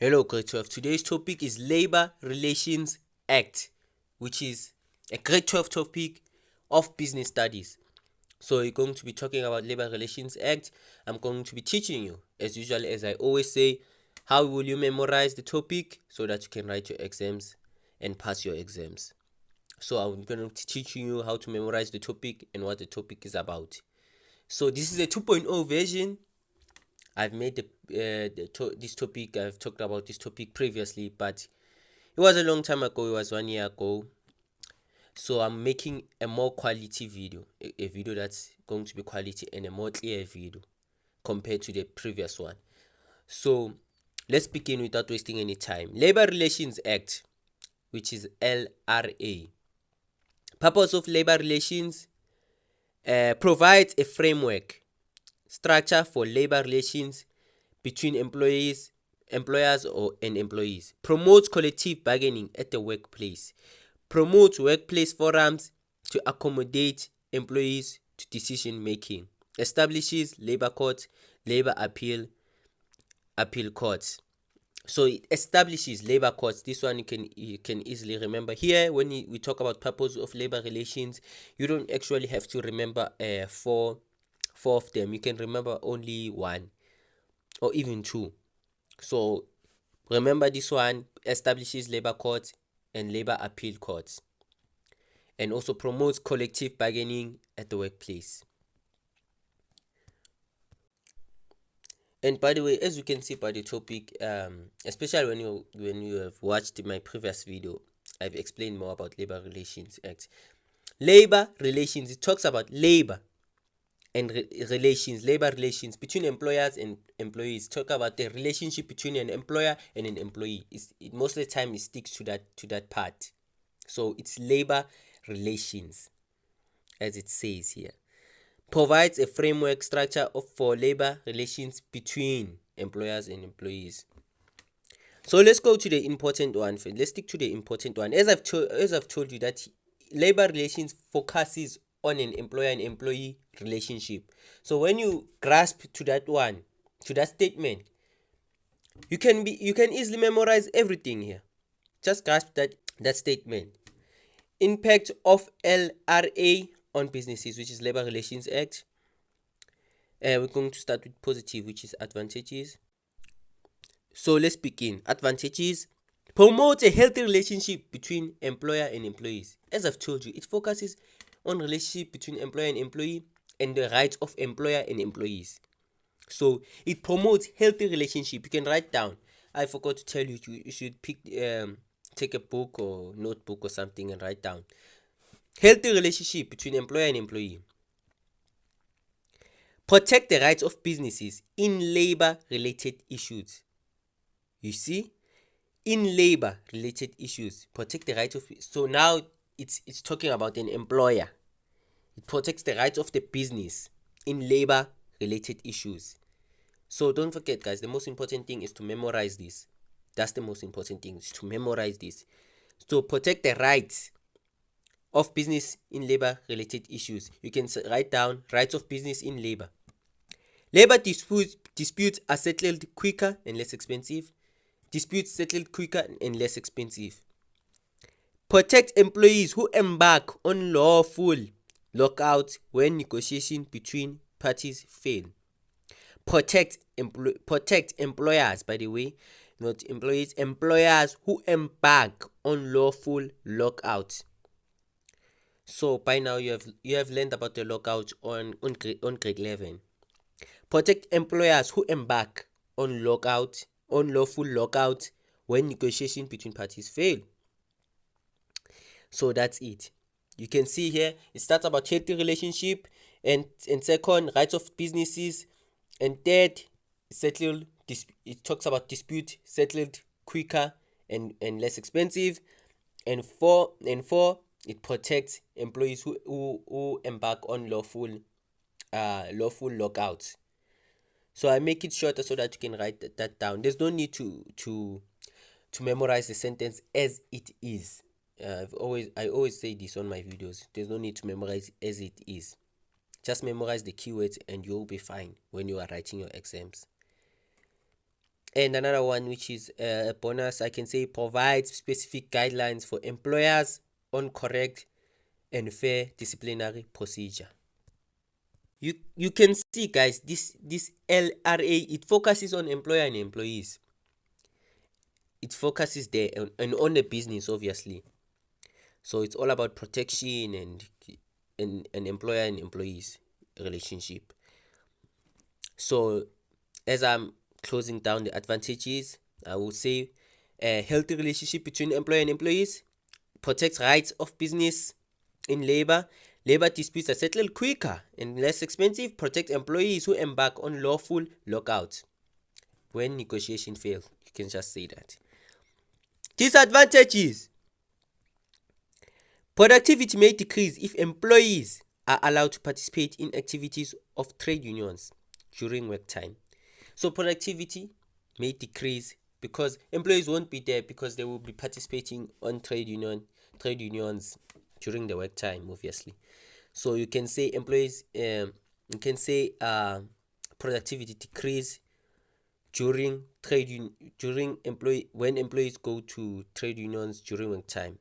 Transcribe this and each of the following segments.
Hello, grade 12. Today's topic is Labor Relations Act, which is a grade 12 topic of business studies. So, you're going to be talking about Labor Relations Act. I'm going to be teaching you, as usual, as I always say, how will you memorize the topic so that you can write your exams and pass your exams. So, I'm going to be teaching you how to memorize the topic and what the topic is about. So, this is a 2.0 version. I've made this topic. I've talked about this topic previously, but it was a long time ago. It was 1 year ago. So I'm making a more quality video, a video that's going to be quality and a more clear video compared to the previous one. So let's begin without wasting any time. Labor Relations Act, which is LRA. Purpose of labor relations provides a framework structure for labor relations between employers and employees, promotes collective bargaining at the workplace, promotes workplace forums to accommodate employees to decision making, establishes labor courts, labor appeal courts. So it establishes labor courts. This one you can easily remember. Here, when we talk about purpose of labor relations, you don't actually have to remember four of them. You can remember only one or even two. So remember, this one establishes labor courts and labor appeal courts, and also promotes collective bargaining at the workplace. And by the way, as you can see by the topic, especially when you have watched my previous video, I've explained more about Labor Relations Act. Labor relations, it talks about labor and relations, labor relations between employers and employees. Talk about the relationship between an employer and an employee. Most of the time it sticks to that part. So it's labor relations, as it says here. Provides a framework structure for labor relations between employers and employees. So let's go to the important one first. Let's stick to the important one. As I've told you that labor relations focuses on an employer and employee relationship. So when you grasp to that one, to that statement, you can easily memorize everything here. Just grasp that statement. Impact of LRA on businesses, which is Labor Relations Act. We're going to start with positive, which is advantages. So let's begin. Advantages: promote a healthy relationship between employer and employees. As I've told you, it focuses on relationship between employer and employee and the rights of employer and employees. So it promotes healthy relationship. You can write down. I forgot to tell you, you should take a book or notebook or something and write down. Healthy relationship between employer and employee. Protect the rights of businesses in labor related issues. You see, in labor related issues, protect the rights of. So now it's talking about an employer. It protects the rights of the business in labor related issues. So don't forget, guys, the most important thing is to memorize this. That's the most important thing, is to memorize this. So protect the rights of business in labor related issues. You can write down rights of business in labor. Labor disputes are settled quicker and less expensive. Disputes settled quicker and less expensive. Protect employees who embark on lawful lockouts when negotiation between parties fail. Protect employers, by the way, not employees, employers who embark on lawful lockouts. So by now you have learned about the lockout on grade 11. Protect employers who embark on lawful lockout when negotiation between parties fail. So that's it. You can see here it starts about healthy relationship, and second, rights of businesses, and third, it talks about dispute settled quicker and less expensive, and four, it protects employees who embark on lawful lockouts. So I make it shorter so that you can write that down. There's no need to memorize the sentence as it is. I always say this on my videos. There's no need to memorize as it is. Just memorize the keywords and you'll be fine when you are writing your exams. And another one, which is a bonus, I can say provides specific guidelines for employers on correct and fair disciplinary procedure. You can see, guys, this LRA, it focuses on employer and employees. It focuses there on the business, obviously. So it's all about protection and employer and employees relationship. So as I'm closing down the advantages, I would say a healthy relationship between employer and employees protects rights of business in labor. Labor disputes are settled quicker and less expensive. Protect employees who embark on lawful lockouts when negotiation fails. You can just say that. Disadvantages: productivity may decrease if employees are allowed to participate in activities of trade unions during work time. So productivity may decrease because employees won't be there because they will be participating on trade unions during the work time, obviously. So you can say productivity decrease during employee when employees go to trade unions during work time.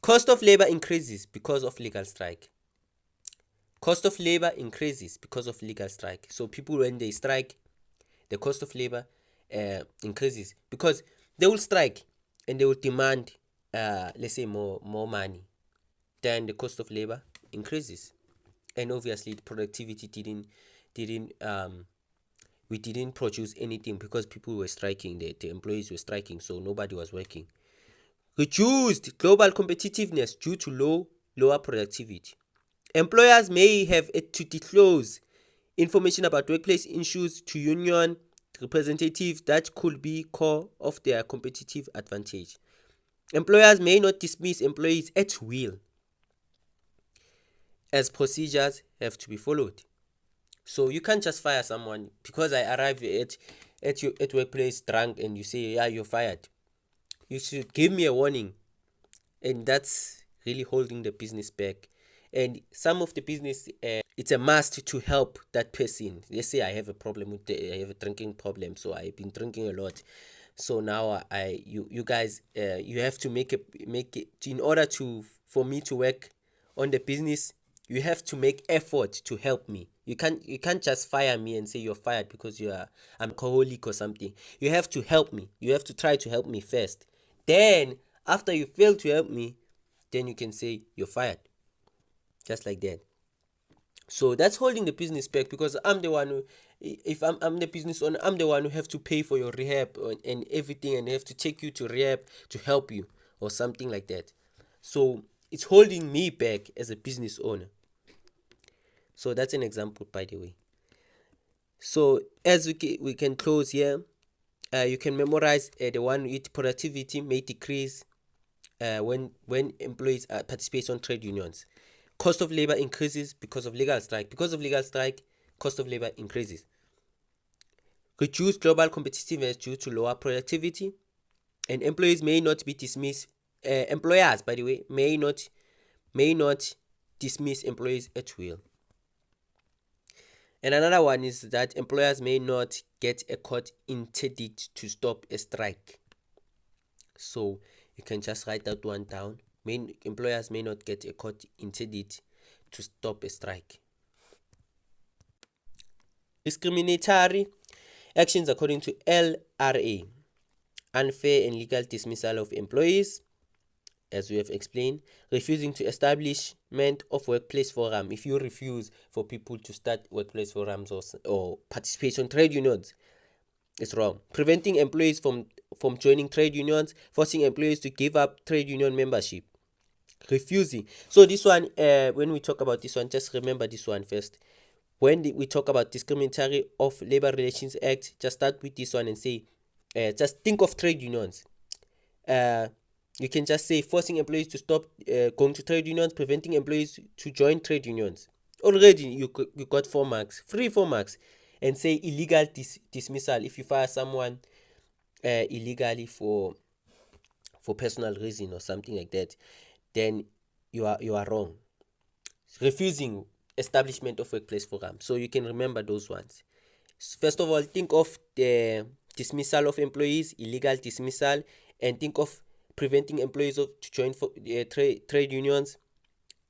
Cost of labor increases because of legal strike. Cost of labor increases because of legal strike. So people, when they strike, the cost of labor increases because they will strike and they will demand let's say more money. Then the cost of labor increases, and obviously the productivity didn't we didn't produce anything because people were striking, the employees were striking, so nobody was working. Reduced global competitiveness due to lower productivity. Employers may have to disclose information about workplace issues to union representatives that could be core of their competitive advantage. Employers may not dismiss employees at will, as procedures have to be followed. So you can't just fire someone because I arrive at your workplace drunk and you say, yeah, you're fired. You should give me a warning, and that's really holding the business back. And some of the business, it's a must to help that person. Let's say I have a problem I have a drinking problem, so I've been drinking a lot. So now you guys, you have to make it in order to for me to work on the business. You have to make effort to help me. You can't just fire me and say you're fired because I'm alcoholic or something. You have to help me. You have to try to help me first. Then after you fail to help me, then you can say you're fired. Just like that. So that's holding the business back because I'm the one who, if I'm the business owner, I'm the one who have to pay for your rehab and everything, and have to take you to rehab to help you or something like that. So it's holding me back as a business owner. So that's an example, by the way. So as we can close here, you can memorize the one with productivity may decrease when employees participate on trade unions. Cost of labor increases because of legal strike. Because of legal strike, cost of labor increases. Reduced global competitiveness due to lower productivity, and employees may not be dismissed. Employers, by the way, may not dismiss employees at will. And another one is that employers may not get a court interdict to stop a strike. So you can just write that one down. Employers may not get a court interdict to stop a strike. Discriminatory actions according to LRA: unfair and legal dismissal of employees, as we have explained. Refusing to establishment of workplace forum. If you refuse for people to start workplace forums or participate in trade unions, it's wrong. Preventing employees from joining trade unions. Forcing employees to give up trade union membership. Refusing. So this one, when we talk about this one, just remember this one first. When we talk about Discriminatory of Labor Relations Act, just start with this one and say, just think of trade unions. You can just say forcing employees to stop going to trade unions, preventing employees to join trade unions. Already you got 4 marks, free 4 marks. And say illegal dismissal. If you fire someone illegally for personal reason or something like that, then you are wrong. Refusing establishment of workplace forum. So you can remember those ones. First of all, think of the dismissal of employees, illegal dismissal, and think of preventing employees to join trade unions,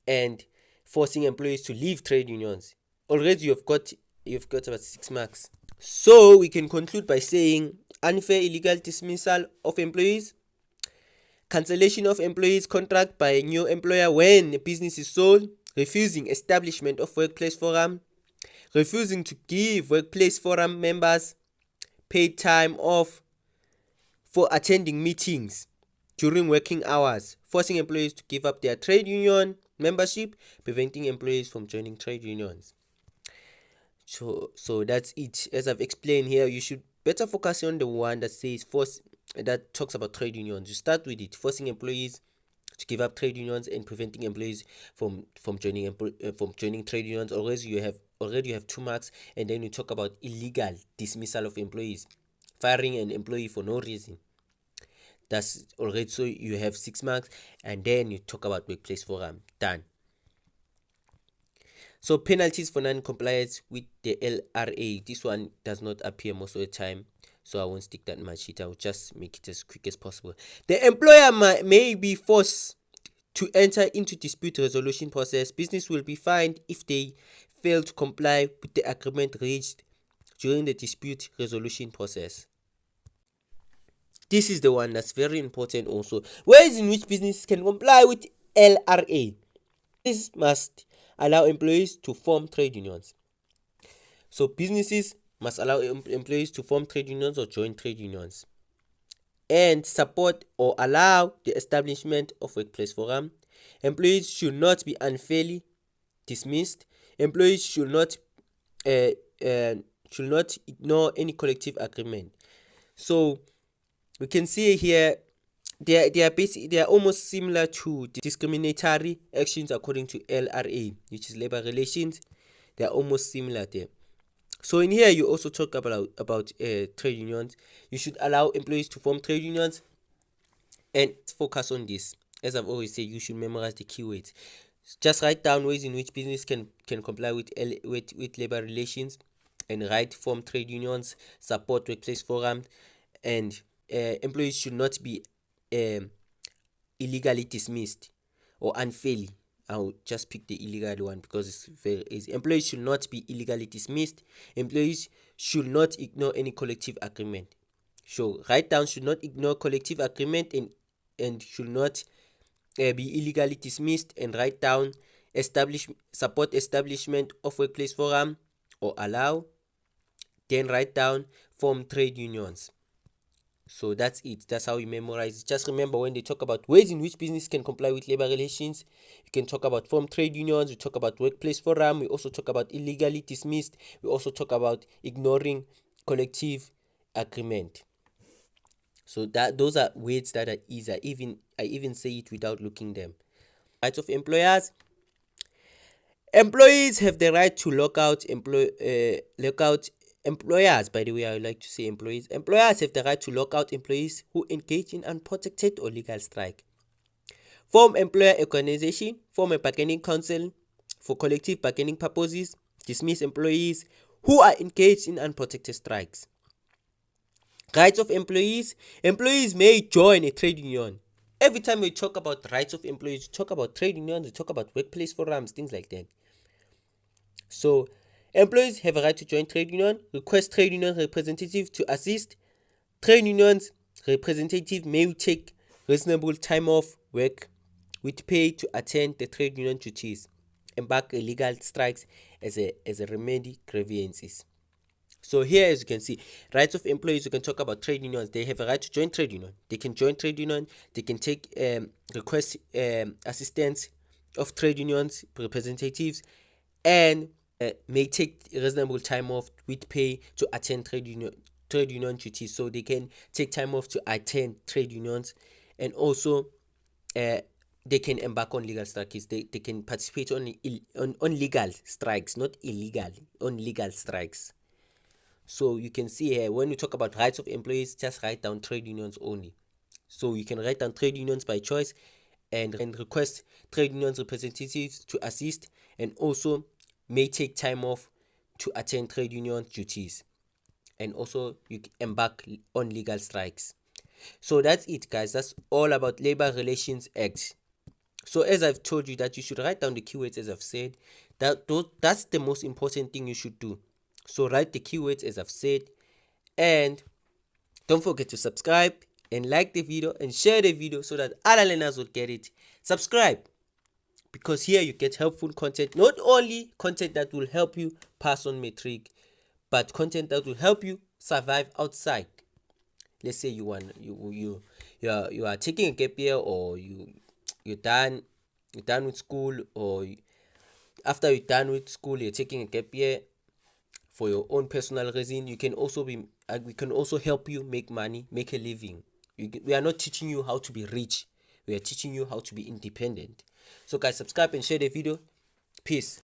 and forcing employees to leave trade unions. Already you've got about 6 marks. So we can conclude by saying unfair illegal dismissal of employees, cancellation of employees' contract by a new employer when a business is sold, refusing establishment of workplace forum, refusing to give workplace forum members paid time off for attending meetings during working hours, forcing employees to give up their trade union membership, preventing employees from joining trade unions. So that's it. As I've explained here, you should better focus on the one that says that talks about trade unions. You start with it, forcing employees to give up trade unions and preventing employees from joining trade unions. Already you have 2 marks, and then you talk about illegal dismissal of employees, firing an employee for no reason. That's already, so you have 6 marks, and then you talk about workplace forum. Done. So penalties for non-compliance with the LRA. This one does not appear most of the time, so I won't stick that much. I will just make it as quick as possible. The employer may be forced to enter into dispute resolution process. Business will be fined if they fail to comply with the agreement reached during the dispute resolution process. This is the one that's very important also. Ways in which business can comply with LRA. This must allow employees to form trade unions. So businesses must allow employees to form trade unions or join trade unions, and support or allow the establishment of workplace forum. Employees should not be unfairly dismissed. Employees should not ignore any collective agreement. So we can see here they are almost similar to the discriminatory actions according to LRA, which is labor relations. They are almost similar there. So in here you also talk about trade unions. You should allow employees to form trade unions, and focus on this. As I've always said, you should memorize the keywords. Just write down ways in which business can comply with labor relations, and write form trade unions, support workplace forums, and employees should not be illegally dismissed or unfairly. I'll just pick the illegal one because it's very easy. Employees should not be illegally dismissed. Employees should not ignore any collective agreement. So write down should not ignore collective agreement, and should not be illegally dismissed, and write down support establishment of workplace forum or allow. Then write down form trade unions. So that's it. That's how you memorize. Just remember, when they talk about ways in which business can comply with labor relations, you can talk about form trade unions, we talk about workplace forum, we also talk about illegally dismissed, we also talk about ignoring collective agreement. So those are words that are easy. I even say it without looking them. Rights of employers. Employees have the right to lock out employers. By the way, I would like to say employees. Employers have the right to lock out employees who engage in unprotected or legal strike. Form employer organization, form a bargaining council for collective bargaining purposes, dismiss employees who are engaged in unprotected strikes. Rights of employees. Employees may join a trade union. Every time we talk about rights of employees, we talk about trade unions, we talk about workplace forums, things like that. So employees have a right to join trade union, request trade union representative to assist. Trade unions representative may take reasonable time off work with pay to attend the trade union duties, embark illegal strikes as a remedy grievances. So here, as you can see, rights of employees, you can talk about trade unions. They have a right to join trade union. They can join trade union. They can take request assistance of trade unions representatives, and may take reasonable time off with pay to attend trade union duties. So they can take time off to attend trade unions, and also they can embark on legal strikes. They can participate on legal strikes, not illegal, on legal strikes. So you can see here, when you talk about rights of employees, just write down trade unions only. So you can write down trade unions by choice, and request trade unions representatives to assist, and also may take time off to attend trade union duties. and also you embark on legal strikes. So that's it, guys. That's all about Labor Relations Act. So as I've told you that you should write down the keywords, as I've said, that's the most important thing you should do. So write the keywords as I've said, and don't forget to subscribe and like the video and share the video so that other learners will get it. Subscribe, because here you get helpful content, not only content that will help you pass on matric, but content that will help you survive outside. Let's say you are taking a gap year, or you're done with school, or after you're done with school you're taking a gap year for your own personal reason. You can also be we can also help you make money, make a living. We are not teaching you how to be rich, we are teaching you how to be independent. So guys, subscribe and share the video. Peace.